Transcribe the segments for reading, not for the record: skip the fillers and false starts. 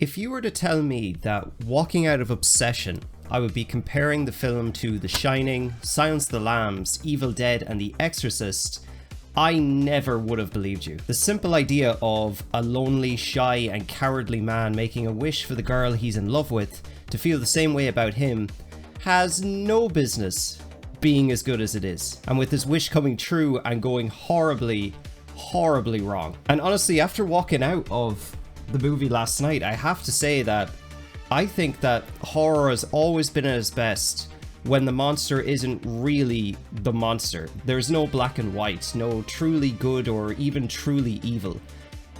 If you were to tell me that walking out of Obsession, I would be comparing the film to The Shining, Silence of the Lambs, Evil Dead, and The Exorcist, I never would have believed you. The simple idea of a lonely, shy, and cowardly man making a wish for the girl he's in love with to feel the same way about him has no business being as good as it is. And with his wish coming true and going horribly, horribly wrong. And honestly, after walking out of the movie last night, I have to say that I think that horror has always been at its best when the monster isn't really the monster. There's no black and white, no truly good or even truly evil.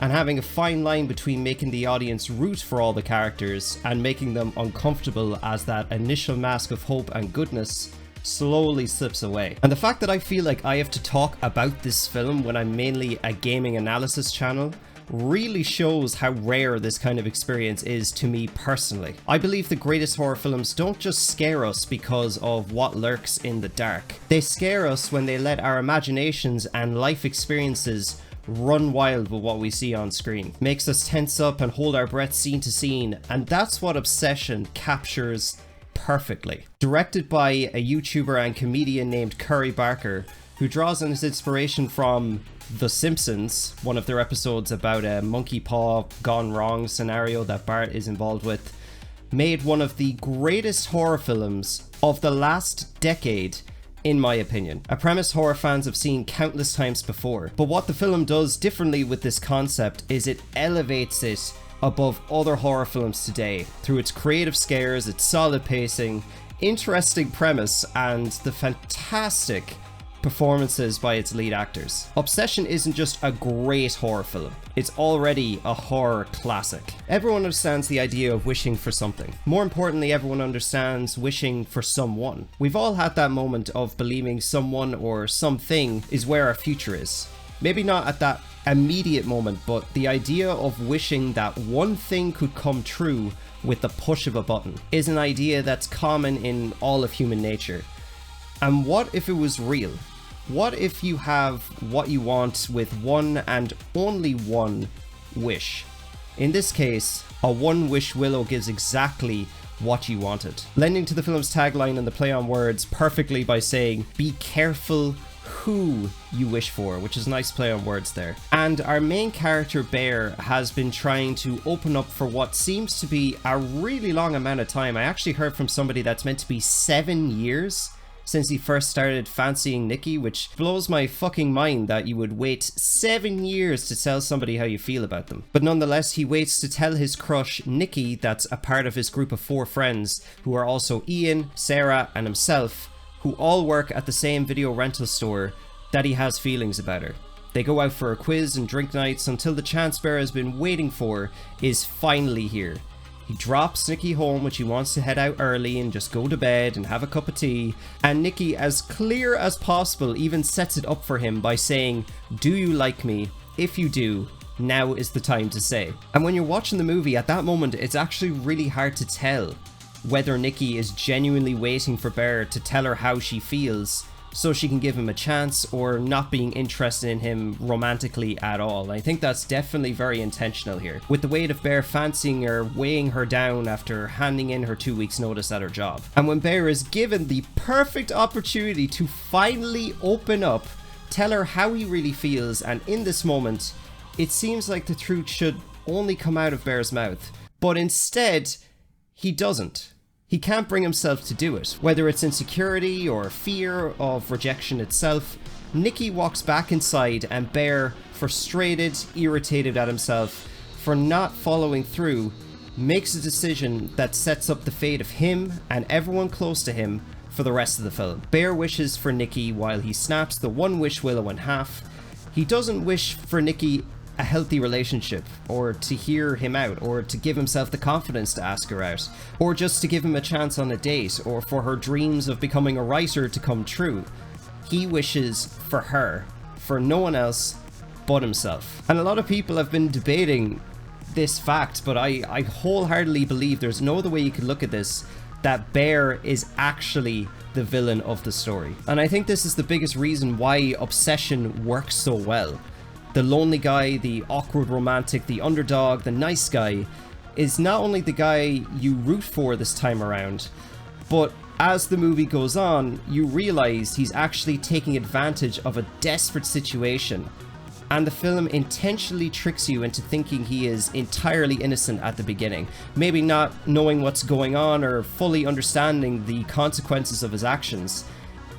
And having a fine line between making the audience root for all the characters and making them uncomfortable as that initial mask of hope and goodness slowly slips away. And the fact that I feel like I have to talk about this film when I'm mainly a gaming analysis channel really shows how rare this kind of experience is to me personally. I believe the greatest horror films don't just scare us because of what lurks in the dark. They scare us when they let our imaginations and life experiences run wild with what we see on screen. Makes us tense up and hold our breath scene to scene, and that's what Obsession captures perfectly. Directed by a YouTuber and comedian named Curry Barker, who draws on his inspiration from The Simpsons, one of their episodes about a monkey paw gone wrong scenario that Bart is involved with, made one of the greatest horror films of the last decade, in my opinion. A premise horror fans have seen countless times before, but what the film does differently with this concept is it elevates it above other horror films today through its creative scares, its solid pacing, interesting premise, and the fantastic performances by its lead actors. Obsession isn't just a great horror film, it's already a horror classic. Everyone understands the idea of wishing for something. More importantly, everyone understands wishing for someone. We've all had that moment of believing someone or something is where our future is. Maybe not at that immediate moment, but the idea of wishing that one thing could come true with the push of a button is an idea that's common in all of human nature. And what if it was real? What if you have what you want with one and only one wish? In this case, a one-wish willow gives exactly what you wanted, lending to the film's tagline and the play on words perfectly by saying, "Be careful who you wish for," which is a nice play on words there. And our main character, Bear, has been trying to open up for what seems to be a really long amount of time. I actually heard from somebody that's meant to be 7 years since he first started fancying Nikki, which blows my fucking mind that you would wait 7 years to tell somebody how you feel about them. But nonetheless, he waits to tell his crush, Nikki, that's a part of his group of 4 friends, who are also Ian, Sarah, and himself, who all work at the same video rental store, that he has feelings about her. They go out for a quiz and drink nights until the chance Bear has been waiting for is finally here. He drops Nikki home, which he wants to head out early and just go to bed and have a cup of tea, and Nikki, as clear as possible, even sets it up for him by saying, "Do you like me? If you do, now is the time to say." And when you're watching the movie, at that moment, it's actually really hard to tell whether Nikki is genuinely waiting for Bear to tell her how she feels so she can give him a chance, or not being interested in him romantically at all. And I think that's definitely very intentional here, with the weight of Bear fancying her weighing her down after handing in her 2 weeks notice at her job. And when Bear is given the perfect opportunity to finally open up, tell her how he really feels, and in this moment it seems like the truth should only come out of Bear's mouth, but instead he doesn't. He can't bring himself to do it. Whether it's insecurity or fear of rejection itself, Nikki walks back inside, and Bear, frustrated, irritated at himself for not following through, makes a decision that sets up the fate of him and everyone close to him for the rest of the film. Bear wishes for Nikki while he snaps the one-wish willow in half. He doesn't wish for Nikki a healthy relationship, or to hear him out, or to give himself the confidence to ask her out, or just to give him a chance on a date, or for her dreams of becoming a writer to come true. He wishes for her, for no one else but himself. And a lot of people have been debating this fact, but I wholeheartedly believe there's no other way you could look at this, that Bear is actually the villain of the story. And I think this is the biggest reason why Obsession works so well. The lonely guy, the awkward romantic, the underdog, the nice guy, is not only the guy you root for this time around, but as the movie goes on, you realize he's actually taking advantage of a desperate situation, and the film intentionally tricks you into thinking he is entirely innocent at the beginning, maybe not knowing what's going on or fully understanding the consequences of his actions,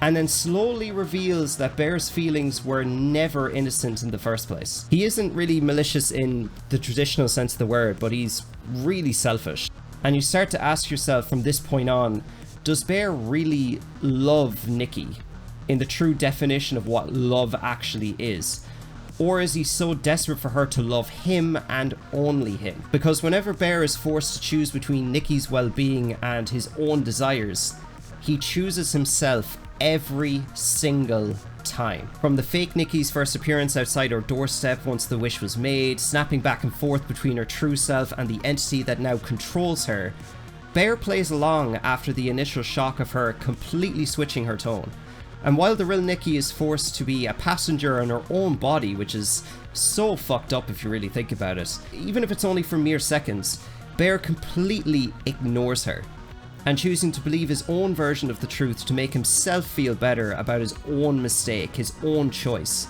and then slowly reveals that Bear's feelings were never innocent in the first place. He isn't really malicious in the traditional sense of the word, but he's really selfish. And you start to ask yourself from this point on, does Bear really love Nikki in the true definition of what love actually is? Or is he so desperate for her to love him and only him? Because whenever Bear is forced to choose between Nikki's well-being and his own desires, he chooses himself every single time. From the fake Nikki's first appearance outside her doorstep once the wish was made, snapping back and forth between her true self and the entity that now controls her, Bear plays along after the initial shock of her completely switching her tone. And while the real Nikki is forced to be a passenger in her own body, which is so fucked up if you really think about it, even if it's only for mere seconds, Bear completely ignores her, and choosing to believe his own version of the truth to make himself feel better about his own mistake, his own choice,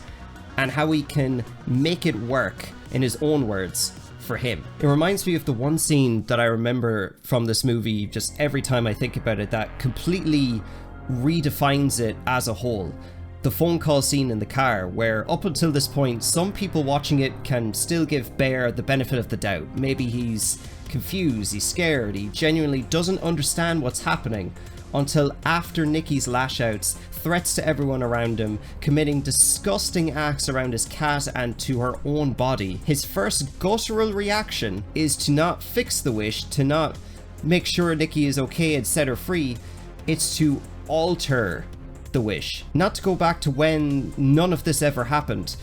and how he can make it work, in his own words, for him. It reminds me of the one scene that I remember from this movie just every time I think about it that completely redefines it as a whole. The phone call scene in the car, where up until this point some people watching it can still give Bear the benefit of the doubt. Maybe he's confused, he's scared, he genuinely doesn't understand what's happening, until after Nikki's lash-outs, threats to everyone around him, committing disgusting acts around his cat and to her own body. His first guttural reaction is to not fix the wish, to not make sure Nikki is okay and set her free. It's to alter the wish. Not to go back to when none of this ever happened,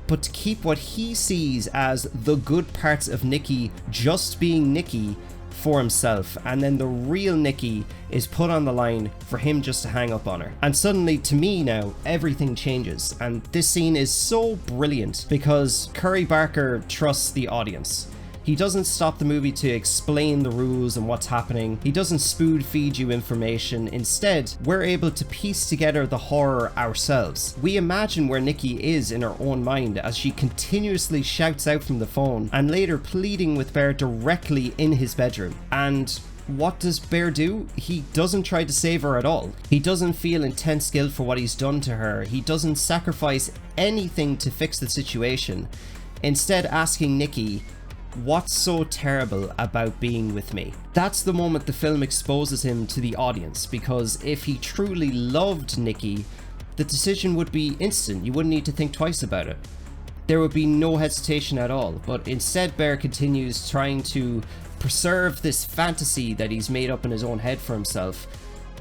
but to keep what he sees as the good parts of Nikki just being Nikki for himself, and then the real Nikki is put on the line for him just to hang up on her. And suddenly, to me now, everything changes, and this scene is so brilliant because Curry Barker trusts the audience. He doesn't stop the movie to explain the rules and what's happening. He doesn't spoon feed you information. Instead, we're able to piece together the horror ourselves. We imagine where Nikki is in her own mind as she continuously shouts out from the phone, and later pleading with Bear directly in his bedroom. And what does Bear do? He doesn't try to save her at all. He doesn't feel intense guilt for what he's done to her. He doesn't sacrifice anything to fix the situation. Instead, asking Nikki, "What's so terrible about being with me?" That's the moment the film exposes him to the audience, because if he truly loved Nikki, the decision would be instant. You wouldn't need to think twice about it. There would be no hesitation at all, but instead Bear continues trying to preserve this fantasy that he's made up in his own head for himself.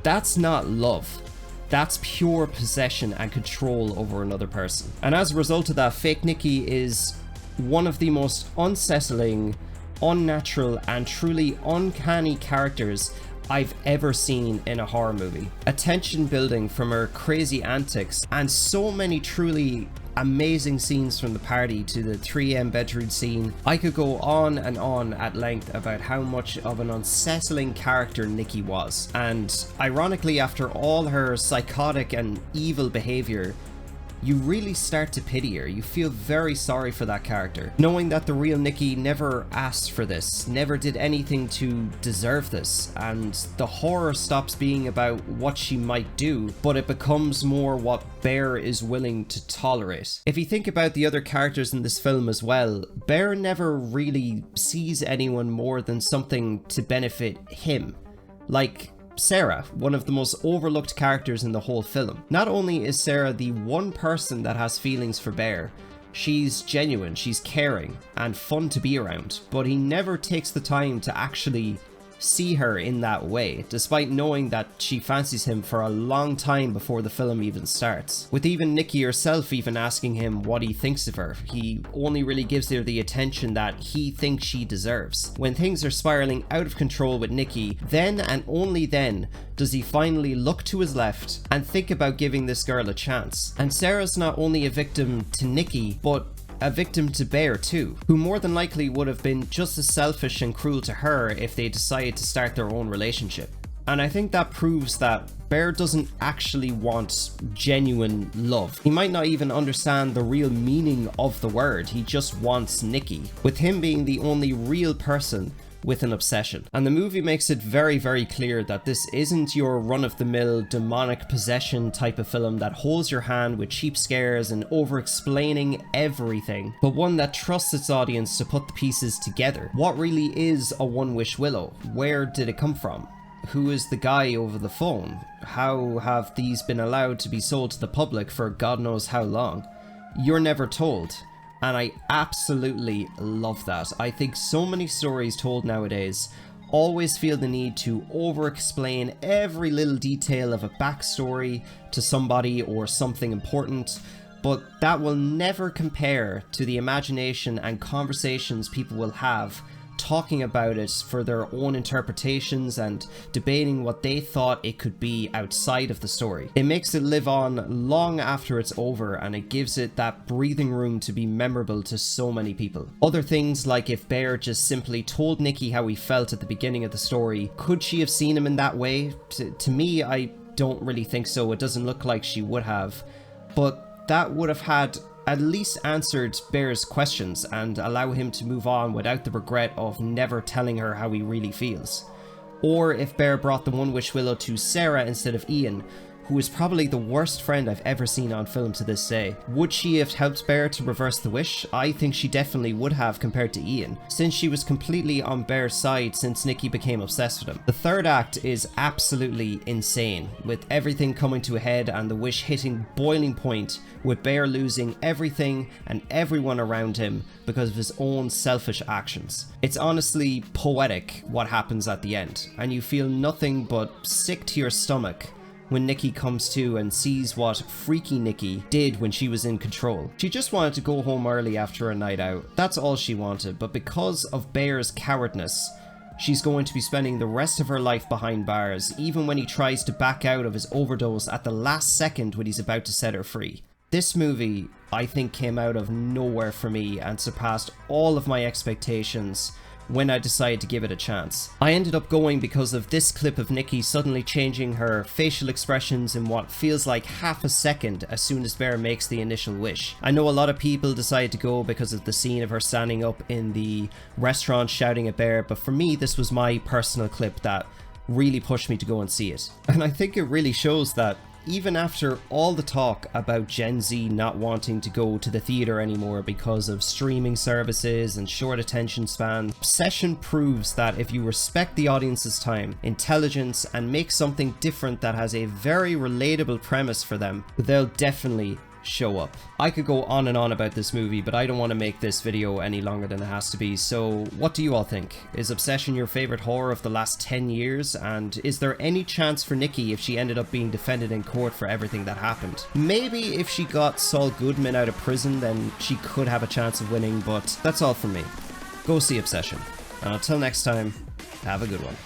That's not love. That's pure possession and control over another person. And as a result of that, fake Nikki is one of the most unsettling, unnatural, and truly uncanny characters I've ever seen in a horror movie. A tension building from her crazy antics, and so many truly amazing scenes from the party to the 3am bedroom scene. I could go on and on at length about how much of an unsettling character Nikki was, and ironically, after all her psychotic and evil behavior, you really start to pity her. You feel very sorry for that character, knowing that the real Nikki never asked for this, never did anything to deserve this, and the horror stops being about what she might do, but it becomes more what Bear is willing to tolerate. If you think about the other characters in this film as well, Bear never really sees anyone more than something to benefit him. Like Sarah, one of the most overlooked characters in the whole film. Not only is Sarah the one person that has feelings for Bear, she's genuine, she's caring, and fun to be around, but he never takes the time to actually see her in that way, despite knowing that she fancies him for a long time before the film even starts. With even Nikki herself even asking him what he thinks of her, he only really gives her the attention that he thinks she deserves. When things are spiraling out of control with Nikki, then and only then does he finally look to his left and think about giving this girl a chance. And Sarah's not only a victim to Nikki, but a victim to Bear too, who more than likely would have been just as selfish and cruel to her if they decided to start their own relationship. And I think that proves that Bear doesn't actually want genuine love. He might not even understand the real meaning of the word, he just wants Nikki, with him being the only real person with an obsession. And the movie makes it very, very clear that this isn't your run-of-the-mill demonic possession type of film that holds your hand with cheap scares and over-explaining everything, but one that trusts its audience to put the pieces together. What really is a one-wish willow? Where did it come from? Who is the guy over the phone? How have these been allowed to be sold to the public for God knows how long? You're never told. And I absolutely love that. I think so many stories told nowadays always feel the need to over-explain every little detail of a backstory to somebody or something important, but that will never compare to the imagination and conversations people will have talking about it for their own interpretations and debating what they thought it could be outside of the story. It makes it live on long after it's over, and it gives it that breathing room to be memorable to so many people. Other things, like if Bear just simply told Nikki how he felt at the beginning of the story, could she have seen him in that way? To me, I don't really think so. It doesn't look like she would have, but that would have had at least answered Bear's questions and allow him to move on without the regret of never telling her how he really feels. Or if Bear brought the one-wish willow to Sarah instead of Ian, who is probably the worst friend I've ever seen on film to this day. Would she have helped Bear to reverse the wish? I think she definitely would have compared to Ian, since she was completely on Bear's side since Nikki became obsessed with him. The third act is absolutely insane, with everything coming to a head and the wish hitting boiling point, with Bear losing everything and everyone around him because of his own selfish actions. It's honestly poetic what happens at the end, and you feel nothing but sick to your stomach when Nikki comes to and sees what freaky Nikki did when she was in control. She just wanted to go home early after a night out. That's all she wanted, but because of Bear's cowardness, she's going to be spending the rest of her life behind bars, even when he tries to back out of his overdose at the last second when he's about to set her free. This movie, I think, came out of nowhere for me and surpassed all of my expectations when I decided to give it a chance. I ended up going because of this clip of Nikki suddenly changing her facial expressions in what feels like half a second as soon as Bear makes the initial wish. I know a lot of people decided to go because of the scene of her standing up in the restaurant shouting at Bear, but for me this was my personal clip that really pushed me to go and see it. And I think it really shows that even after all the talk about Gen Z not wanting to go to the theater anymore because of streaming services and short attention span, Obsession proves that if you respect the audience's time, intelligence, and make something different that has a very relatable premise for them, they'll definitely show up. I could go on and on about this movie, but I don't want to make this video any longer than it has to be, so what do you all think? Is Obsession your favorite horror of the last 10 years? And is there any chance for Nikki if she ended up being defended in court for everything that happened? Maybe if she got Saul Goodman out of prison, then she could have a chance of winning, but that's all from me. Go see Obsession. And until next time, have a good one.